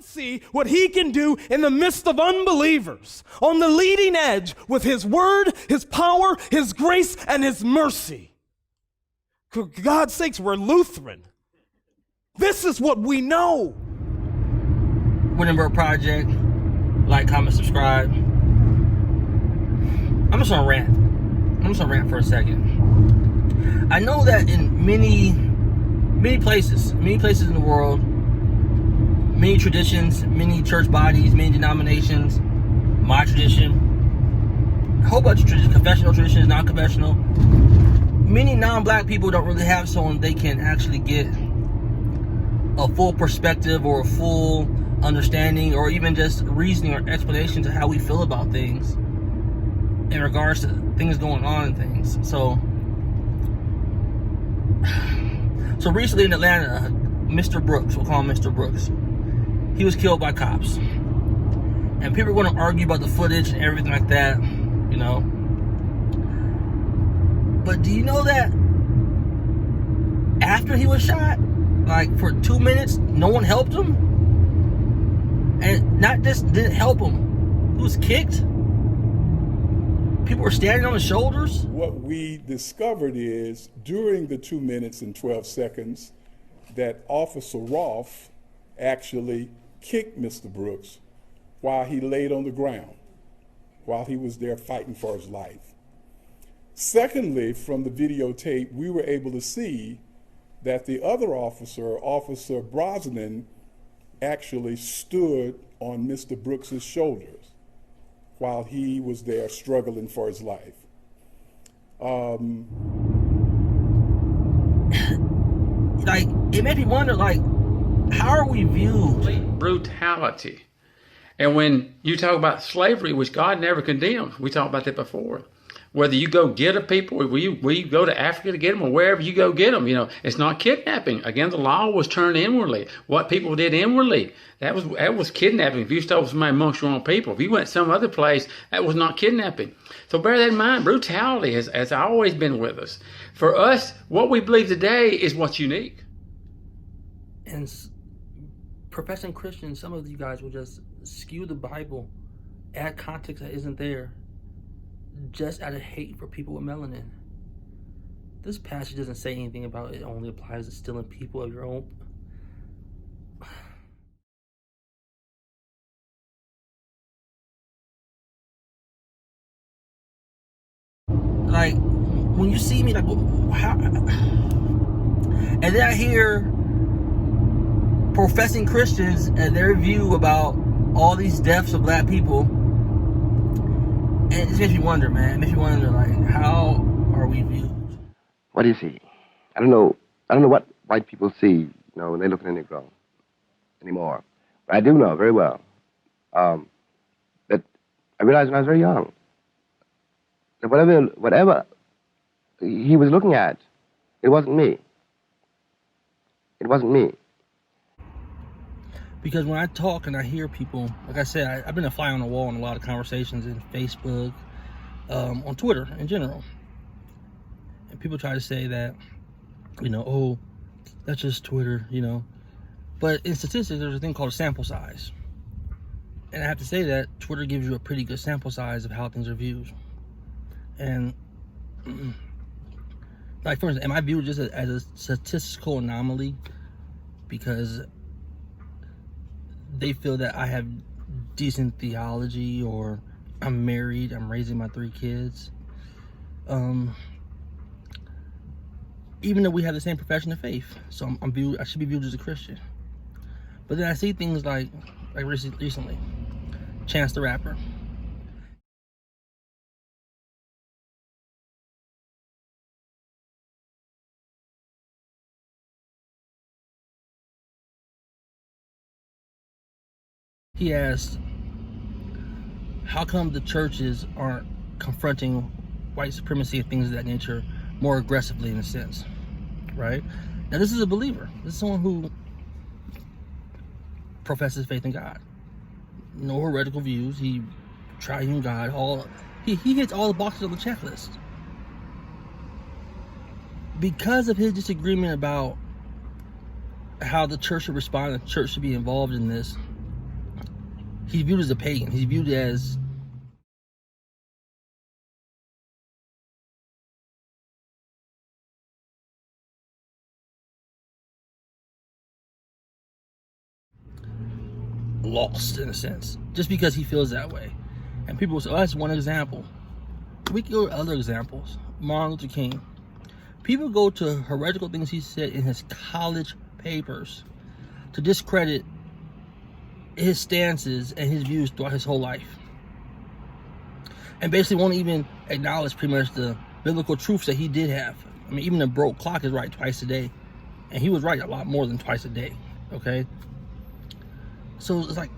See what he can do in the midst of unbelievers, on the leading edge with his word, his power, his grace, and his mercy. For God's sakes, we're Lutheran. This is what we know. Wittenberg Project. Like, comment, subscribe. I'm just gonna rant for a second. I know that in many places in the world, many traditions, many church bodies, many denominations, my tradition, a whole bunch of traditions, confessional traditions, non-confessional. Many non-black people don't really have someone they can actually get a full perspective or a full understanding or even just reasoning or explanation to how we feel about things in regards to things going on and things. So recently in Atlanta, Mr. Brooks, we'll call him Mr. Brooks, he was killed by cops. And people are going to argue about the footage and everything like that, you know. But do you know that after he was shot, like for 2 minutes, no one helped him? And not just didn't help him, he was kicked. People were standing on his shoulders. What we discovered is during the 2 minutes and 12 seconds that Officer Rolfe actually kicked Mr. Brooks while he laid on the ground, while he was there fighting for his life. Secondly, from the videotape, we were able to see that the other officer, Officer Brosnan, actually stood on Mr. Brooks's shoulders while he was there struggling for his life. Like, it made me wonder, like, how are we viewed? Brutality. And when you talk about slavery, which God never condemned, we talked about that before. Whether you go get a people, or you go to Africa to get them, or wherever you go get them, you know, it's not kidnapping. Again, the law was turned inwardly. What people did inwardly, that was kidnapping. If you stole somebody amongst your own people, if you went some other place, that was not kidnapping. So bear that in mind. Brutality has always been with us. For us, what we believe today is what's unique. And professing Christians, some of you guys will just skew the Bible, add context that isn't there, just out of hate for people with melanin. This passage doesn't say anything about it only applies to stealing people of your own. Like, when you see me, like, how? And then I hear professing Christians and their view about all these deaths of black people, and it just makes me wonder, man. It makes me wonder, like, how are we viewed? What do you see? I don't know what white people see, you know, when they look at a Negro anymore. But I do know very well that I realized when I was very young that whatever he was looking at, it wasn't me. It wasn't me. Because when I talk and I hear people, like I said, I've been a fly on the wall in a lot of conversations in Facebook, on Twitter in general. And people try to say that, you know, oh, that's just Twitter, you know. But in statistics, there's a thing called a sample size. And I have to say that Twitter gives you a pretty good sample size of how things are viewed. And, like, for instance, am I viewed just as a statistical anomaly because they feel that I have decent theology, or I'm married, I'm raising my 3 kids? Even though we have the same profession of faith, so I should be viewed as a Christian. But then I see things like recently, Chance the Rapper. He asked, how come the churches aren't confronting white supremacy and things of that nature more aggressively, in a sense, right? Now, this is a believer. This is someone who professes faith in God. No heretical views. He triune God. He hits all the boxes on the checklist. Because of his disagreement about how the church should respond, the church should be involved in this, He's viewed as a pagan. He's viewed as lost in a sense, just because he feels that way. And people will say, oh, that's one example. We can go to other examples. Martin Luther King. People go to heretical things he said in his college papers to discredit his stances and his views throughout his whole life. And basically won't even acknowledge pretty much the biblical truths that he did have. I mean, even the broke clock is right twice a day. And he was right a lot more than twice a day. Okay? So it's like,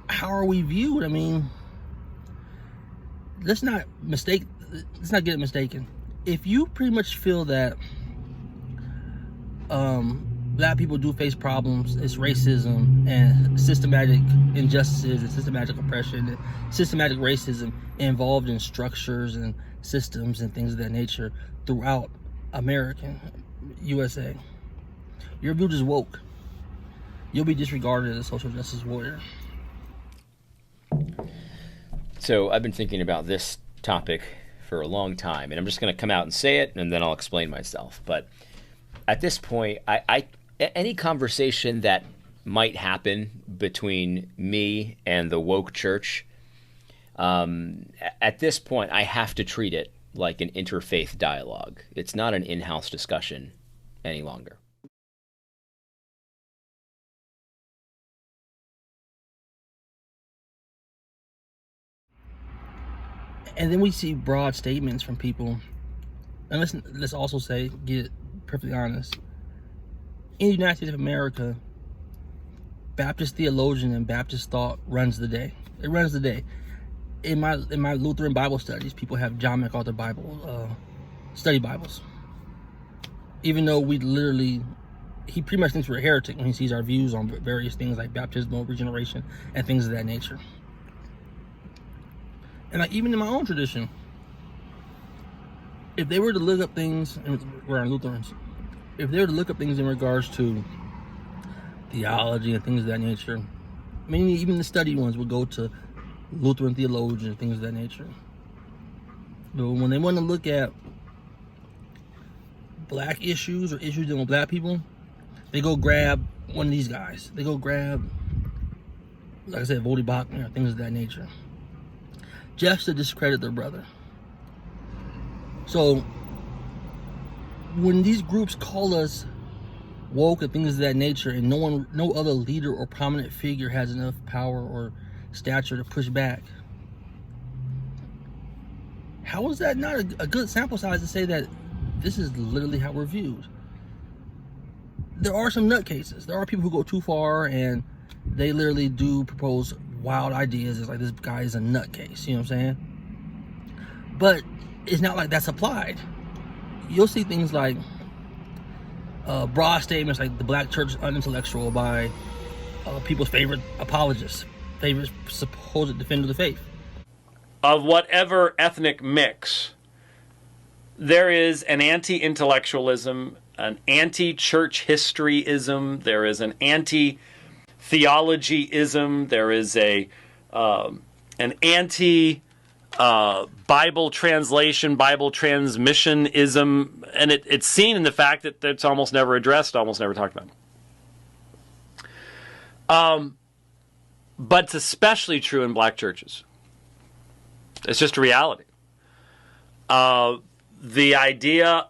how are we viewed? I mean, let's not get it mistaken. If you pretty much feel that black people do face problems, it's racism and systematic injustices and systematic oppression and systematic racism involved in structures and systems and things of that nature throughout American USA, you're viewed as woke. You'll be disregarded as a social justice warrior. So I've been thinking about this topic for a long time, and I'm just going to come out and say it, and then I'll explain myself. But at this point, any conversation that might happen between me and the woke church, at this point, I have to treat it like an interfaith dialogue. It's not an in-house discussion any longer. And then we see broad statements from people. And let's also say, get perfectly honest. In the United States of America, Baptist theologian and Baptist thought runs the day. It runs the day. In my Lutheran Bible studies, people have John MacArthur Bible study Bibles. Even though he pretty much thinks we're a heretic when he sees our views on various things like baptismal regeneration and things of that nature. And like even in my own tradition, if they were to look up things, and we're on Lutherans, if they were to look up things in regards to theology and things of that nature, I mean, even the study ones would go to Lutheran theologians and things of that nature. But when they want to look at black issues or issues dealing with black people, they go grab one of these guys. They go grab, like I said, Voddie Baucham, things of that nature, just to discredit their brother. So when these groups call us woke and things of that nature, and no other leader or prominent figure has enough power or stature to push back, how is that not a good sample size to say that this is literally how we're viewed? There are some nutcases. There are people who go too far and they literally do propose wild ideas. It's like, this guy is a nutcase, you know what I'm saying? But it's not like that's applied. You'll see things like broad statements like the black church is unintellectual by people's favorite apologists, favorite supposed defender of the faith. Of whatever ethnic mix, there is an anti-intellectualism, an anti-church historyism, there is an anti-theologyism, there is an anti-Bible translation, Bible transmissionism, and it's seen in the fact that it's almost never addressed, almost never talked about. But it's especially true in black churches. It's just a reality. The idea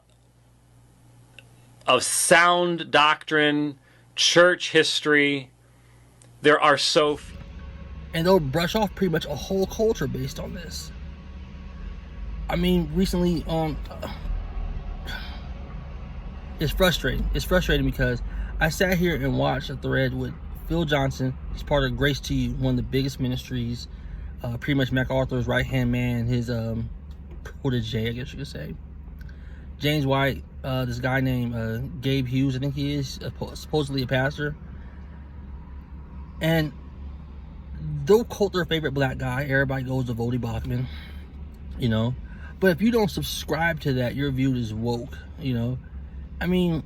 of sound doctrine, church history, there are so few. And they'll brush off pretty much a whole culture based on this. I mean, recently, it's frustrating. It's frustrating because I sat here and watched a thread with Phil Johnson. He's part of Grace to You, one of the biggest ministries. Pretty much MacArthur's right-hand man, his protege, I guess you could say. James White, this guy named Gabe Hughes, I think he is, supposedly a pastor. And they'll quote their favorite black guy. Everybody goes to Voddie Baucham, you know. But if you don't subscribe to that, you're viewed as woke, you know. I mean,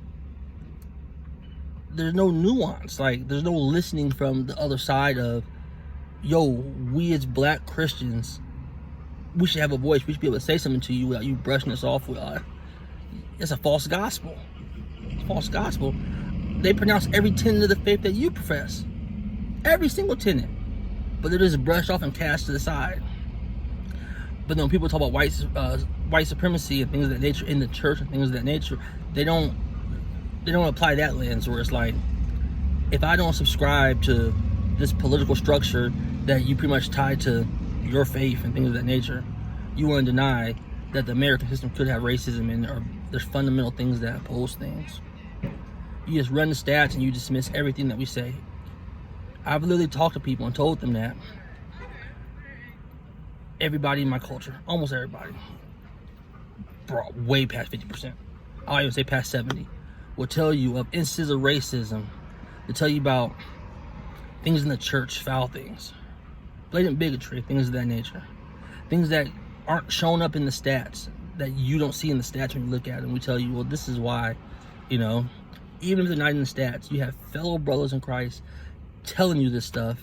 there's no nuance. Like, there's no listening from the other side of yo, we as black Christians, we should have a voice. We should be able to say something to you without you brushing us off with, it's a false gospel. It's a false gospel. They pronounce every tenet of the faith that you profess. Every single tenet. But it is brushed off and cast to the side. But then when people talk about white supremacy and things of that nature in the church and things of that nature, they don't apply that lens where it's like, if I don't subscribe to this political structure that you pretty much tied to your faith and things of that nature, you want to deny that the American system could have racism in there, or there's fundamental things that oppose things. You just run the stats and you dismiss everything that we say. I've literally talked to people and told them that everybody in my culture, almost everybody, way past 50%, I'll even say past 70, will tell you of instances of racism. They'll tell you about things in the church, foul things, blatant bigotry, things of that nature, things that aren't shown up in the stats, that you don't see in the stats when you look at it. And we tell you, well, this is why, even if they're not in the stats, you have fellow brothers in Christ telling you this stuff.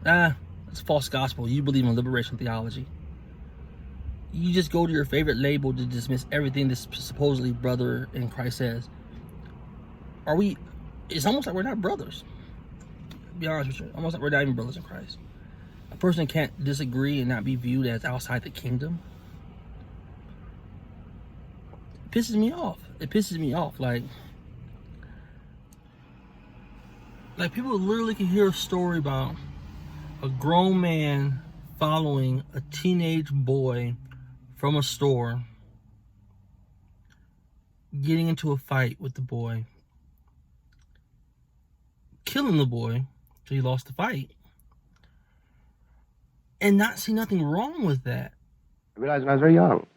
It's false gospel. You believe in liberation theology. You just go to your favorite label to dismiss everything this supposedly brother in Christ says. It's almost like we're not brothers. To be honest with you, almost like we're not even brothers in Christ. A person can't disagree and not be viewed as outside the kingdom. It pisses me off. It pisses me off. Like people literally can hear a story about a grown man following a teenage boy from a store, getting into a fight with the boy, killing the boy so he lost the fight, and not see nothing wrong with that. I realized when I was very young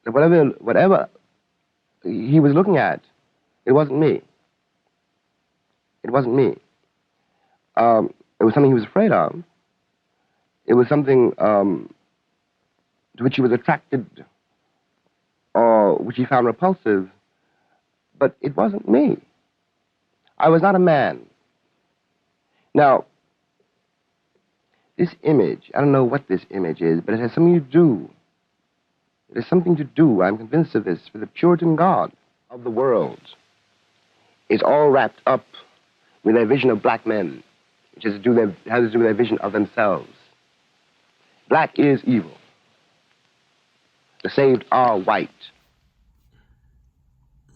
that whatever he was looking at, it wasn't me. It wasn't me. It was something he was afraid of. It was something to which he was attracted or which he found repulsive, but it wasn't me. I was not a man. Now, this image, I don't know what this image is, but it has something to do. It has something to do, I'm convinced of this, with the Puritan God of the world. It's all wrapped up with their vision of black men, which has to do with their vision of themselves. Black is evil. The saved are white.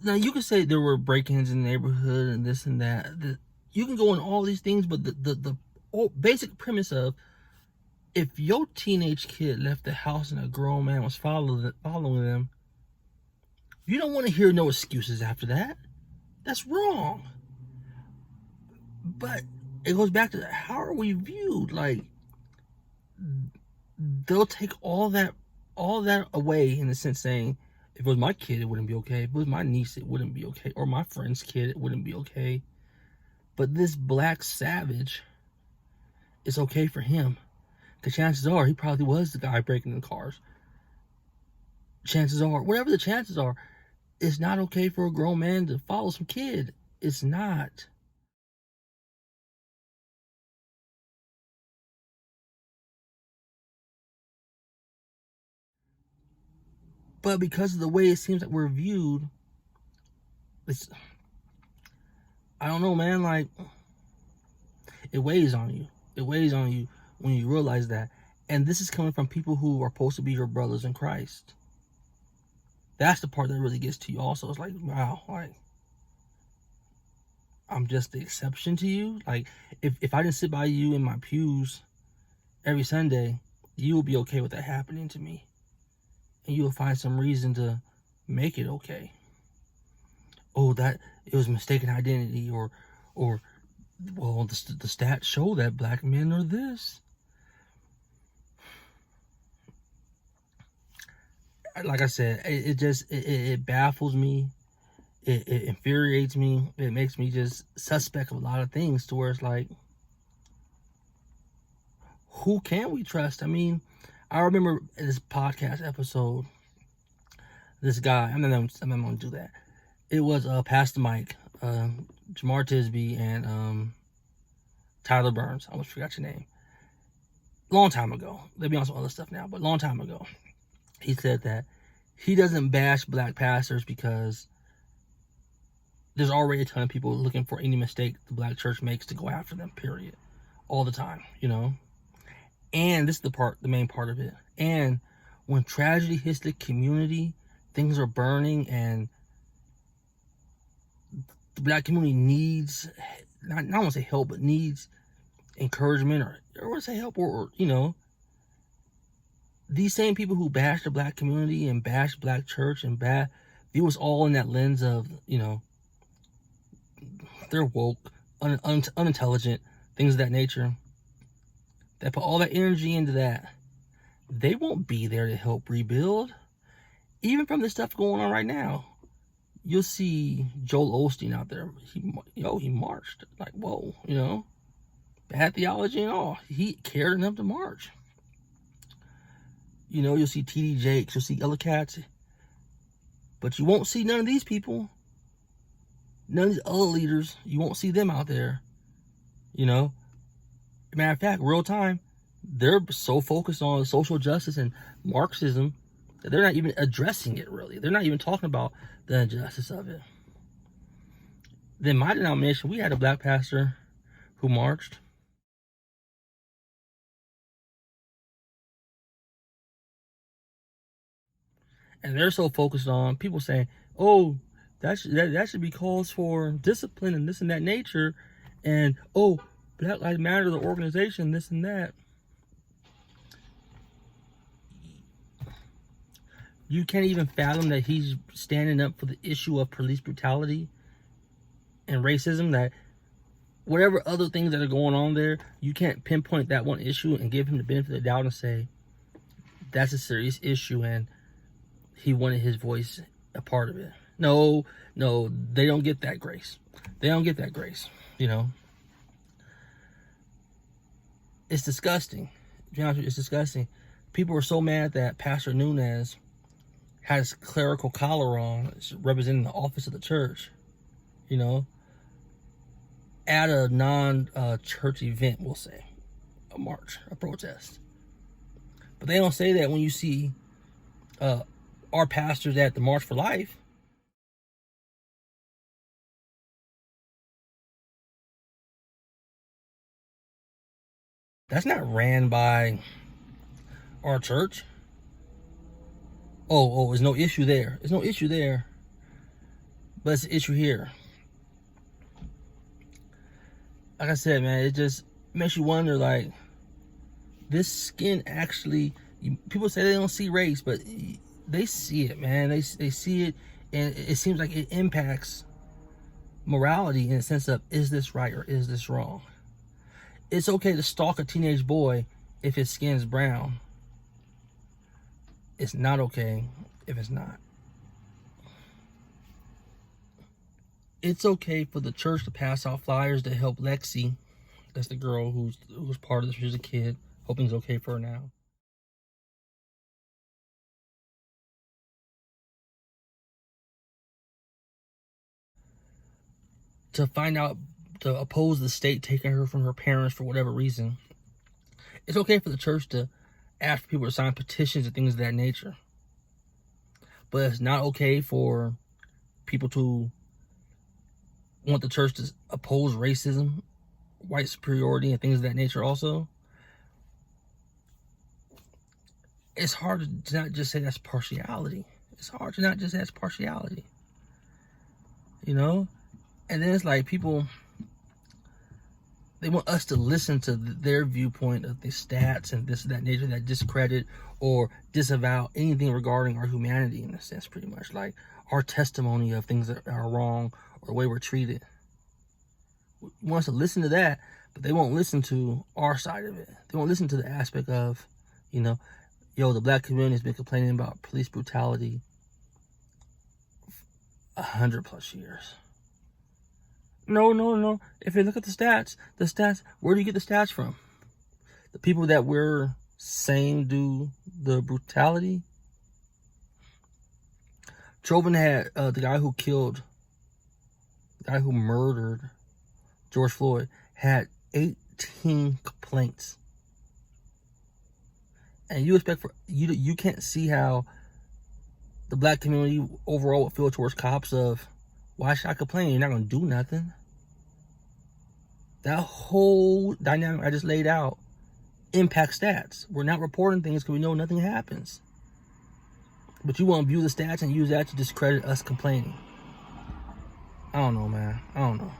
Now, you can say there were break-ins in the neighborhood and this and that. You can go on all these things, but the basic premise of, if your teenage kid left the house and a grown man was following them, you don't want to hear no excuses after that. That's wrong. But it goes back to, how are we viewed? Like, they'll take all that away, in the sense saying, if it was my kid, it wouldn't be okay. If it was my niece, it wouldn't be okay. Or my friend's kid, it wouldn't be okay. But this black savage, it's okay for him. The chances are, he probably was the guy breaking in cars. Chances are, whatever the chances are, it's not okay for a grown man to follow some kid. It's not. But because of the way it seems that we're viewed, I don't know, man, like, it weighs on you. It weighs on you when you realize that. And this is coming from people who are supposed to be your brothers in Christ. That's the part that really gets to you also. It's like, wow, like, I'm just the exception to you. Like, if I didn't sit by you in my pews every Sunday, you would be okay with that happening to me. And you will find some reason to make it okay. Oh, that it was mistaken identity, or well, the stats show that black men are this. Like I said, it baffles me. It infuriates me. It makes me just suspect of a lot of things, to where it's like, who can we trust? I mean, I remember in this podcast episode, this guy, I'm not going to do that. It was Pastor Mike, Jamar Tisby, and Tyler Burns. I almost forgot your name. long time ago, they'll be on some other stuff now, but long time ago, he said that he doesn't bash black pastors because there's already a ton of people looking for any mistake the black church makes to go after them, period. All the time, you know? And this is the main part of it. And when tragedy hits the community, things are burning, and the black community needs, not want to say help, but needs encouragement, or I want to say help, or, you know, these same people who bash the black community and bash black church and view us all in that lens of, you know, they're woke, unintelligent, things of that nature, that put all that energy into that, they won't be there to help rebuild. Even from the stuff going on right now, you'll see Joel Osteen out there. He marched. Like, whoa, you know, bad theology and all. He cared enough to march. You know, you'll see T.D. Jakes, you'll see other cats, but you won't see none of these people. None of these other leaders, you won't see them out there. You know, matter of fact, real time, they're so focused on social justice and Marxism that they're not even addressing it, really. They're not even talking about the injustice of it. Then my denomination, we had a black pastor who marched. And they're so focused on people saying, oh, that should be calls for discipline and this and that nature. And, oh, Black Lives Matter, the organization, this and that. You can't even fathom that he's standing up for the issue of police brutality and racism, that whatever other things that are going on there, you can't pinpoint that one issue and give him the benefit of the doubt and say, that's a serious issue and he wanted his voice a part of it. No, they don't get that grace. They don't get that grace, you know. It's disgusting. To be honest with you, it's disgusting. People are so mad that Pastor Nunez has clerical collar on, representing the office of the church, you know, at a non-church event, we'll say, a march, a protest. But they don't say that when you see our pastors at the March for Life. That's not ran by our church. Oh, there's no issue there. There's no issue there. But it's an issue here. Like I said, man, it just makes you wonder, like, this skin actually, people say they don't see race, but they see it, man. They see it, and it seems like it impacts morality in the sense of, is this right or is this wrong? It's okay to stalk a teenage boy if his skin's brown. It's not okay if it's not. It's okay for the church to pass out flyers to help Lexi. That's the girl who's part of this. She's a kid. Hoping it's okay for her now. To find out, to oppose the state taking her from her parents for whatever reason. It's okay for the church to ask people to sign petitions and things of that nature. But it's not okay for people to want the church to oppose racism, white superiority, and things of that nature also. It's hard to not just say that's partiality. It's hard to not just say that's partiality. You know? And then it's like people, they want us to listen to their viewpoint of the stats and this and that nature that discredit or disavow anything regarding our humanity, in a sense, pretty much. Like our testimony of things that are wrong or the way we're treated. They want us to listen to that, but they won't listen to our side of it. They won't listen to the aspect of, you know, the black community has been complaining about police brutality 100+ years. No. If you look at the stats, where do you get the stats from? The people that we're saying do the brutality? Chauvin had the guy who murdered George Floyd had 18 complaints. And you expect for you can't see how the black community overall would feel towards cops of, why should I complain? You're not gonna do nothing. That whole dynamic I just laid out impacts stats. We're not reporting things because we know nothing happens. But you want to view the stats and use that to discredit us complaining. I don't know, man. I don't know.